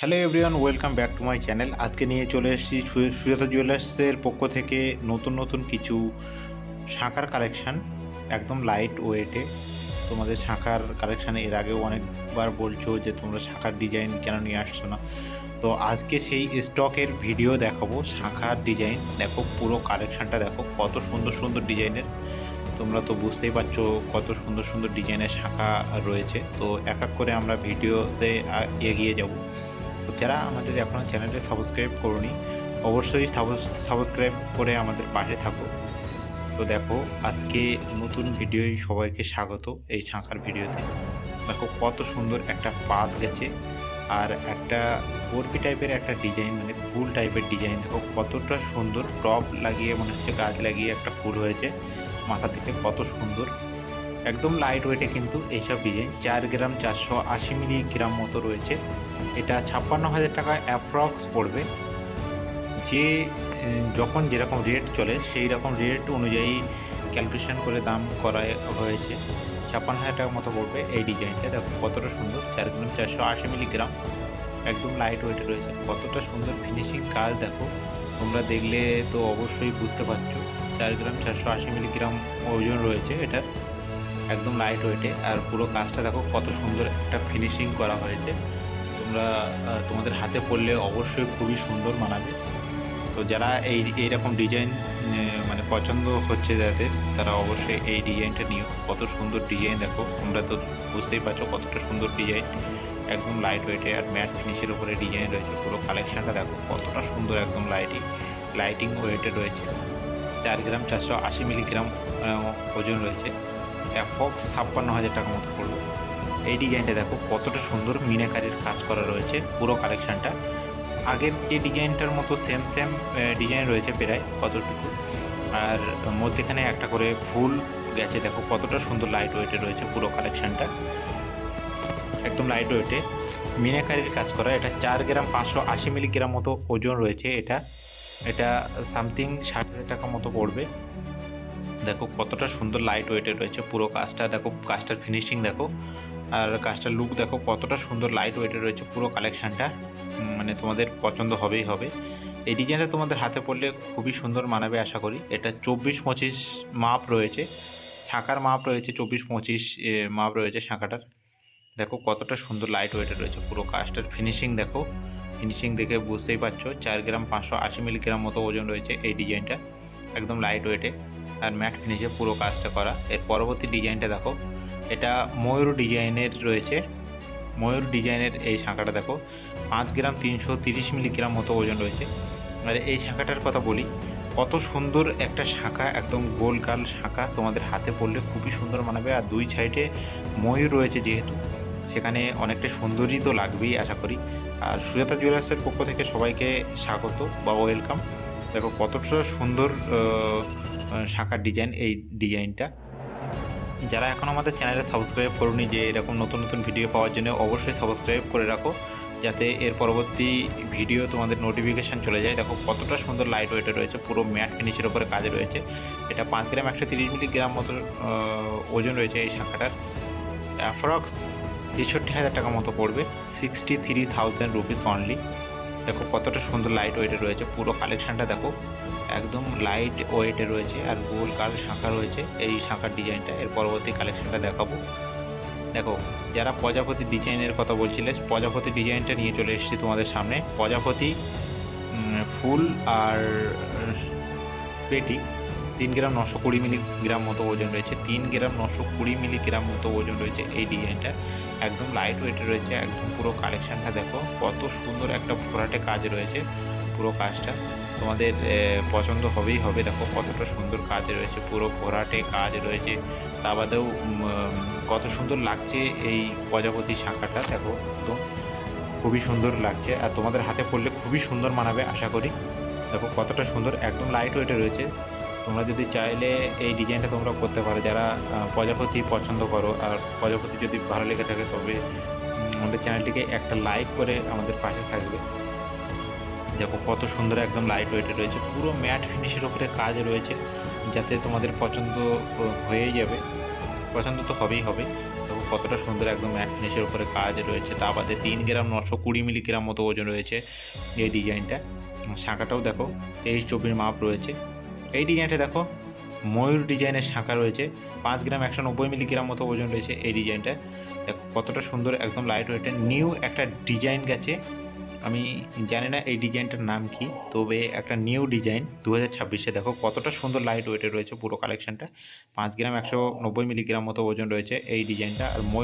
Hello everyone, welcome back to my channel. আজকে নিয়ে চলে এসেছি সুজাতা জুয়েলার্সের পক্ষ থেকে নতুন নতুন কিছু শাঁখার কালেকশান, একদম লাইট ওয়েটে। তোমাদের শাঁখার কালেকশান এর আগেও অনেকবার বলছো যে তোমরা শাঁখার ডিজাইন কেন নিয়ে আসছো না, তো আজকে সেই স্টকের ভিডিও দেখাবো। শাঁখার ডিজাইন দেখো, পুরো কালেকশানটা দেখো, কত সুন্দর সুন্দর ডিজাইনের। তোমরা তো বুঝতেই পারছো কত সুন্দর সুন্দর ডিজাইনের শাঁখা রয়েছে। তো এক এক করে আমরা ভিডিওতে এগিয়ে যাব। তো যারা আমাদের এখনও চ্যানেলটি সাবস্ক্রাইব করোনি, অবশ্যই সাবস্ক্রাইব করে আমাদের পাশে থাকো। তো দেখো, আজকে নতুন ভিডিওয় সবাইকে স্বাগত। এই শাঁখার ভিডিওতে দেখো কত সুন্দর একটা পাত গেছে, আর একটা বরফি টাইপের একটা ডিজাইন, মানে ফুল টাইপের ডিজাইন। দেখো কতটা সুন্দর, টপ লাগিয়ে মনে হচ্ছে গাছ লাগিয়ে একটা ফুল হয়েছে মাথা থেকে, কত সুন্দর। একদম লাইট ওয়েটে কিন্তু এইসব ডিজাইন। 4 গ্রাম 480 মিলিগ্রাম মতো রয়েছে। এটা 56,000 টাকা অ্যাপ্রক্স পড়বে। যে যখন যেরকম রেট চলে সেই রকম রেট অনুযায়ী ক্যালকুলেশন করে দাম করা হয়েছে। 56,000 টাকার মতো পড়বে এই ডিজাইনটা। দেখো কতটা সুন্দর, 4 গ্রাম 480 মিলিগ্রাম, একদম লাইট ওয়েটে রয়েছে। কতটা সুন্দর ফিনিশিং কাজ দেখো, তোমরা দেখলে তো অবশ্যই বুঝতে পারছো। 4 গ্রাম 480 মিলিগ্রাম ওজন রয়েছে এটার, একদম লাইট ওয়েটে। আর পুরো কাজটা দেখো কত সুন্দর একটা ফিনিশিং করা হয়েছে। তোমরা তোমাদের হাতে পড়লে অবশ্যই খুবই সুন্দর মানাবে। তো যারা এইরকম ডিজাইন মানে পছন্দ হচ্ছে যাদের, তারা অবশ্যই এই ডিজাইনটা নিও। কত সুন্দর ডিজাইন দেখো, তোমরা তো বুঝতেই পারছো কতটা সুন্দর ডিজাইন। একদম লাইট ওয়েটে আর ম্যাট ফিনিশের উপরে ডিজাইন রয়েছে। পুরো কালেকশানটা দেখো কতটা সুন্দর, একদম লাইটিং ওয়েটে রয়েছে। 4 গ্রাম 480 মিলিগ্রাম ওজন রয়েছে। অ্যাপ্রক্স 56,000 টাকা মতো পড়বে। এই ডিজাইনটা দেখো কতটা সুন্দর মিনাকারির কাজ করা রয়েছে পুরো কালেকশানটা। আগের যে ডিজাইনটার মতো সেম ডিজাইন রয়েছে প্রায় কতটুকু, আর মধ্যেখানে একটা করে ফুল গেছে। দেখো কতটা সুন্দর লাইট ওয়েটে রয়েছে পুরো কালেকশানটা, একদম লাইট ওয়েটে মিনাকারির কাজ করা। এটা 4 গ্রাম 580 মিলিগ্রাম মতো ওজন রয়েছে। এটা এটা সামথিং 60,000 টাকা মতো পড়বে। দেখো কতটা সুন্দর লাইট ওয়েটে রয়েছে পুরো কাজটা। দেখো কাজটার ফিনিশিং দেখো, আর কাজটার লুক দেখো কতটা সুন্দর লাইট ওয়েটে রয়েছে পুরো কালেকশানটা। মানে তোমাদের পছন্দ হবেই হবে। এই ডিজাইনটা তোমাদের হাতে পড়লে খুবই সুন্দর মানাবে আশা করি। এটা 24-25 মাপ রয়েছে, শাঁখার মাপ রয়েছে 24-25 মাপ রয়েছে শাঁখাটার। দেখো কতটা সুন্দর লাইট ওয়েটে রয়েছে পুরো কাজটার ফিনিশিং দেখো। ফিনিশিং দেখে বুঝতেই পারছো। 4 গ্রাম 580 মিলিগ্রাম মতো ওজন রয়েছে এই ডিজাইনটা, একদম লাইট ওয়েটে আর ম্যাট ফিনিশে পুরো কাজটা করা। এর পরবর্তী ডিজাইনটা দেখো, এটা ময়ূর ডিজাইনের রয়েছে। ময়ূর ডিজাইনের এই শাঁখাটা দেখো, 5 গ্রাম 330 মিলিগ্রাম মতো ওজন রয়েছে। আর এই শাঁখাটার কথা বলি, কত সুন্দর একটা শাঁখা, একদম গোলগাল শাঁখা। তোমাদের হাতে পড়লে খুবই সুন্দর মানাবে। আর দুই সাইডে ময়ূর রয়েছে যেহেতু, সেখানে অনেকটা সুন্দরই তো লাগবেই আশা করি। আর সুজাতা জুয়েলার্সের পক্ষ থেকে সবাইকে স্বাগত বা ওয়েলকাম। দেখো কতটা সুন্দর শাঁখার ডিজাইন এই ডিজাইনটা। যারা এখন আমাদের চ্যানেলে সাবস্ক্রাইব করুনি, যে এরকম নতুন নতুন ভিডিও পাওয়ার জন্য অবশ্যই সাবস্ক্রাইব করে রাখো, যাতে এর পরবর্তী ভিডিও তোমাদের নোটিফিকেশান চলে যায়। দেখো কতটা সুন্দর লাইট ওয়েটে রয়েছে, পুরো ম্যাট ফিনিশের উপরে কাজ রয়েছে। এটা 5 গ্রাম 130 মিলিগ্রাম মতো ওজন রয়েছে এই শাঁখাটার। অ্যাপ্রক্স 63,000 টাকা মতো পড়বে, 63,000 রুপিস অনলি। দেখো কতটা সুন্দর লাইট ওয়েটে রয়েছে পুরো কালেকশানটা। দেখো একদম লাইট ওয়েটে রয়েছে আর গোল কাল শাঁখা রয়েছে এই শাঁখার ডিজাইনটা। এর পরবর্তী কালেকশানটা দেখাবো। দেখো যারা প্রজাপতি ডিজাইনের কথা বলছিলে, প্রজাপতি ডিজাইনটা নিয়ে চলে এসেছি তোমাদের সামনে। প্রজাপতি ফুল আর পেটি 3 গ্রাম 920 মিলিগ্রাম মতো ওজন রয়েছে। 3 গ্রাম 920 মিলিগ্রাম মতো ওজন রয়েছে এই ডিজাইনটা, একদম লাইট ওয়েটে রয়েছে। একদম পুরো কালেকশানটা দেখো কত সুন্দর একটা ভরাটে কাজ রয়েছে পুরো কাজটা। তোমাদের পছন্দ হবেই হবে। দেখো কতটা সুন্দর কাজ রয়েছে, পুরো ভরাটে কাজ রয়েছে। তা বাদেও কত সুন্দর লাগছে এই প্রজাপতি শাঁখাটা। দেখো একদম খুবই সুন্দর লাগছে, আর তোমাদের হাতে পড়লে খুবই সুন্দর মানাবে আশা করি। দেখো কতটা সুন্দর, একদম লাইট ওয়েটে রয়েছে। তোমরা যদি চাইলে এই ডিজাইনটা তোমরা করতে পারো, যারা প্রজাপতি পছন্দ করো। আর প্রজাপতি যদি ভালো লেগে থাকে তবে আমাদের চ্যানেলটিকে একটা লাইক করে আমাদের পাশে থাকবে। দেখো কত সুন্দর, একদম লাইট ওয়েটে রয়েছে, পুরো ম্যাট ফিনিশের উপরে কাজ রয়েছে, যাতে তোমাদের পছন্দ হয়েই যাবে। পছন্দ তো হবেই হবে। দেখো কতটা সুন্দর একদম ম্যাট ফিনিশের উপরে কাজ রয়েছে। তা বাদে 3 গ্রাম 920 মিলিগ্রাম মতো ওজন রয়েছে এই ডিজাইনটা। শাঁখাটাও দেখো 23-24 মাপ রয়েছে। এই ডিজাইনটা দেখো ময়ূর ডিজাইনের শাঁখা রয়েছে, 5 গ্রাম 190 মিলিগ্রাম মতো ওজন রয়েছে এই ডিজাইনটা। দেখো কতটা সুন্দর একদম লাইট ওয়েটের নিউ একটা ডিজাইন গেছে। আমি জানি না এই ডিজাইনটার নাম কি, তবে একটা নিউ ডিজাইন 2026-এ দেখো কতটা সুন্দর লাইট ওয়েটে রয়েছে পুরো কালেকশনটা। 5 গ্রাম 190 মিলিগ্রাম মতো ওজন রয়েছে এই ডিজাইনটা। আর